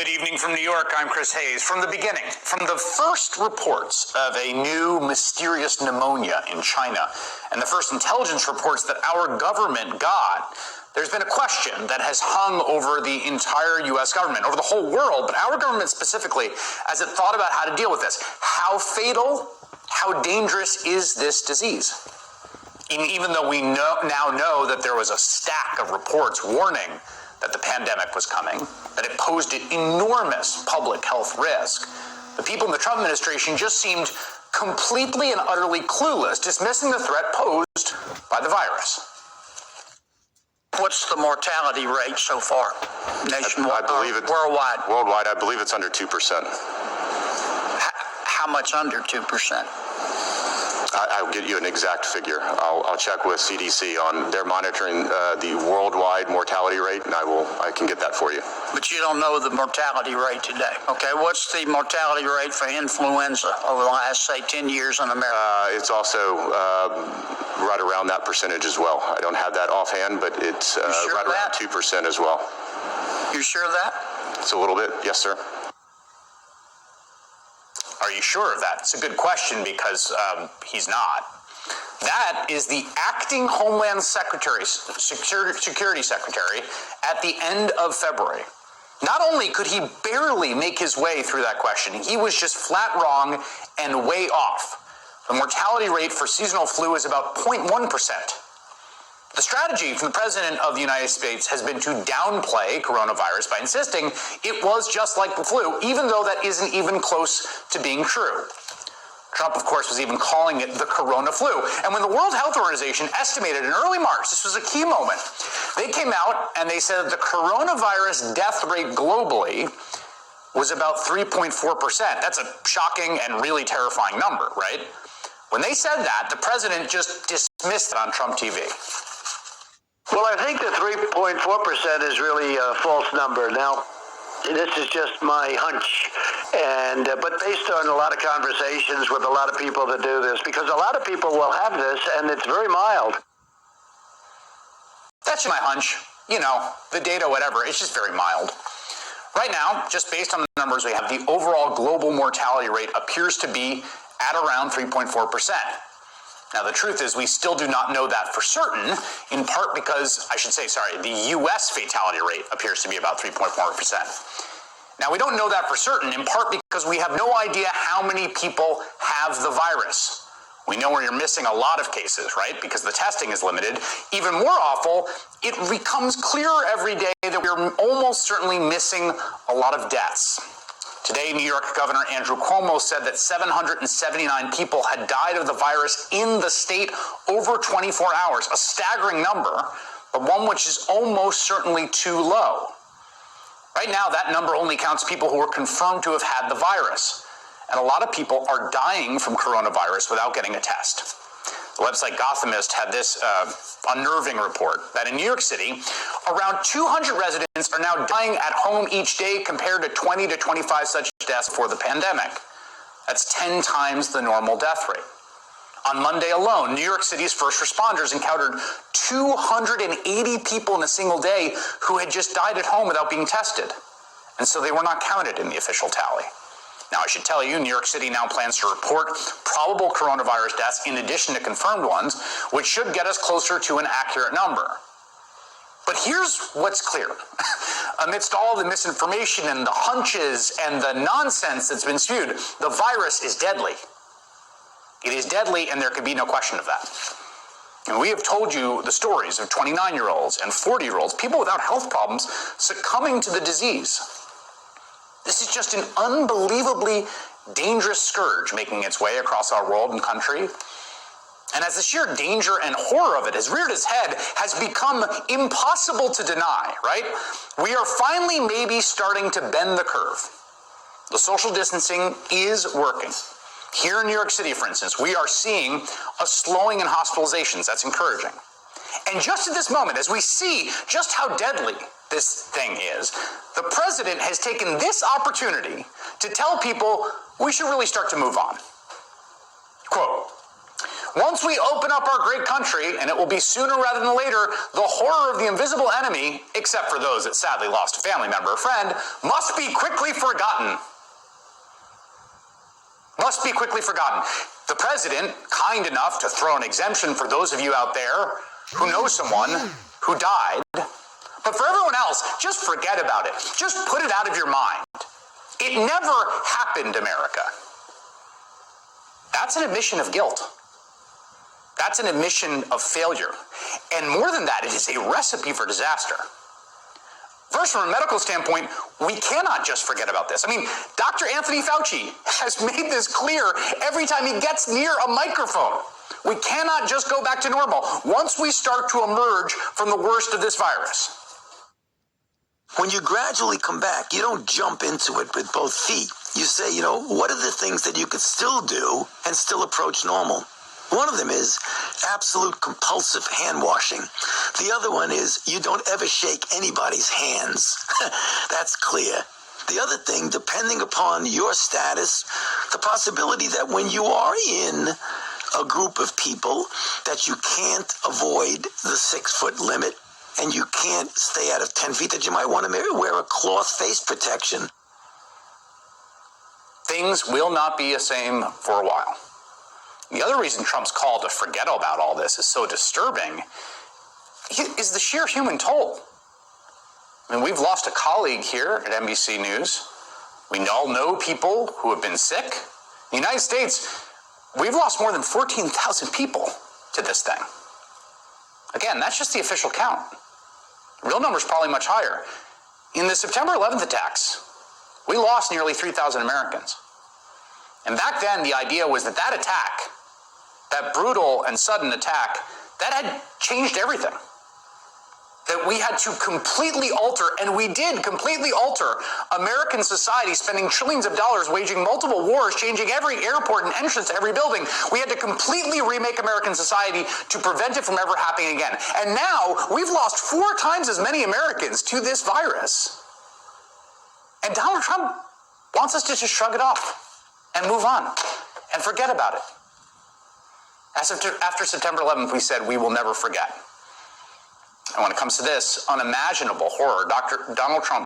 Good evening from New York. I'm Chris Hayes. From the beginning, from the first reports of a new mysterious pneumonia in China and the first intelligence reports that our government got, there's been a question that has hung over the entire U.S. government, over the whole world, but our government specifically, as it thought about how to deal with this. How fatal, how dangerous is this disease? Even though we now know that there was a stack of reports warning that the pandemic was coming, that it posed an enormous public health risk, the people in the Trump administration just seemed completely and utterly clueless, dismissing the threat posed by the virus. What's the mortality rate so far nationwide? I believe it's worldwide. Worldwide, I believe it's under 2%. How much under 2%? I'll get you an exact figure. I'll check with CDC on their monitoring the worldwide mortality rate, and I can get that for you. But you don't know the mortality rate today. Okay, what's the mortality rate for influenza over the last, say, 10 years in America? It's also right around that percentage as well. I don't have that offhand, but it's right around 2% as well. You sure of that? It's a little bit, yes, sir. Are you sure of that? It's a good question because he's not. That is the acting Homeland Secretary, Security Secretary at the end of February. Not only could he barely make his way through that question, he was just flat wrong and way off. The mortality rate for seasonal flu is about 0.1%. The strategy from the President of the United States has been to downplay coronavirus by insisting it was just like the flu, even though that isn't even close to being true. Trump, of course, was even calling it the corona flu. And when the World Health Organization estimated in early March, this was a key moment, they came out and they said that the coronavirus death rate globally was about 3.4%. That's a shocking and really terrifying number, right? When they said that, the president just dismissed it on Trump TV. Well, I think the 3.4% is really a false number. Now, this is just my hunch, but based on a lot of conversations with a lot of people that do this, because a lot of people will have this, and it's very mild. That's my hunch. You know, the data, whatever, it's just very mild. Right now, just based on the numbers we have, the overall global mortality rate appears to be at around 3.4%. Now, the truth is we still do not know that for certain, in part because, the U.S. fatality rate appears to be about 3.4%. Now, we don't know that for certain, in part because we have no idea how many people have the virus. We know where you're missing a lot of cases, right? Because the testing is limited. Even more awful, it becomes clearer every day that we're almost certainly missing a lot of deaths. Today, New York Governor Andrew Cuomo said that 779 people had died of the virus in the state over 24 hours, a staggering number, but one which is almost certainly too low. Right now, that number only counts people who are confirmed to have had the virus, and a lot of people are dying from coronavirus without getting a test. The website Gothamist had this unnerving report that in New York City, around 200 residents are now dying at home each day compared to 20 to 25 such deaths before the pandemic. That's 10 times the normal death rate. On Monday alone, New York City's first responders encountered 280 people in a single day who had just died at home without being tested, and so they were not counted in the official tally. Now, I should tell you, New York City now plans to report probable coronavirus deaths in addition to confirmed ones, which should get us closer to an accurate number. But here's what's clear. Amidst all the misinformation and the hunches and the nonsense that's been spewed, the virus is deadly. It is deadly, and there can be no question of that. And we have told you the stories of 29-year-olds and 40-year-olds, people without health problems, succumbing to the disease. This is just an unbelievably dangerous scourge making its way across our world and country. And as the sheer danger and horror of it has reared its head, has become impossible to deny, right? We are finally maybe starting to bend the curve. The social distancing is working. Here in New York City, for instance, we are seeing a slowing in hospitalizations. That's encouraging. And just at this moment, as we see just how deadly this thing is, the president has taken this opportunity to tell people we should really start to move on. Quote, Once we open up our great country, and it will be sooner rather than later, the horror of the invisible enemy, except for those that sadly lost a family member or friend, must be quickly forgotten. Must be quickly forgotten. The president, kind enough to throw an exemption for those of you out there who know someone who died. But for everyone else, just forget about it. Just put it out of your mind. It never happened, America. That's an admission of guilt. That's an admission of failure. And more than that, it is a recipe for disaster. First, from a medical standpoint, we cannot just forget about this. I mean, Dr. Anthony Fauci has made this clear every time he gets near a microphone. We cannot just go back to normal once we start to emerge from the worst of this virus. When you gradually come back, you don't jump into it with both feet. You say, what are the things that you could still do and still approach normal? One of them is absolute compulsive hand washing. The other one is you don't ever shake anybody's hands. That's clear. The other thing, depending upon your status, the possibility that when you are in a group of people that you can't avoid the 6-foot limit and you can't stay out of 10 feet, that you might want to wear a cloth face protection. Things will not be the same for a while. The other reason Trump's call to forget about all this is so disturbing is the sheer human toll. I mean, we've lost a colleague here at NBC News. We all know people who have been sick. In the United States, we've lost more than 14,000 people to this thing. Again, that's just the official count. The real number is probably much higher. In the September 11th attacks, we lost nearly 3,000 Americans. And back then, the idea was that attack, that brutal and sudden attack, that had changed everything. That we had to completely alter, and we did completely alter, American society, spending trillions of dollars waging multiple wars, changing every airport and entrance to every building. We had to completely remake American society to prevent it from ever happening again. And now, we've lost 4 times as many Americans to this virus. And Donald Trump wants us to just shrug it off and move on and forget about it. After September 11th, we said we will never forget. And when it comes to this unimaginable horror, Donald Trump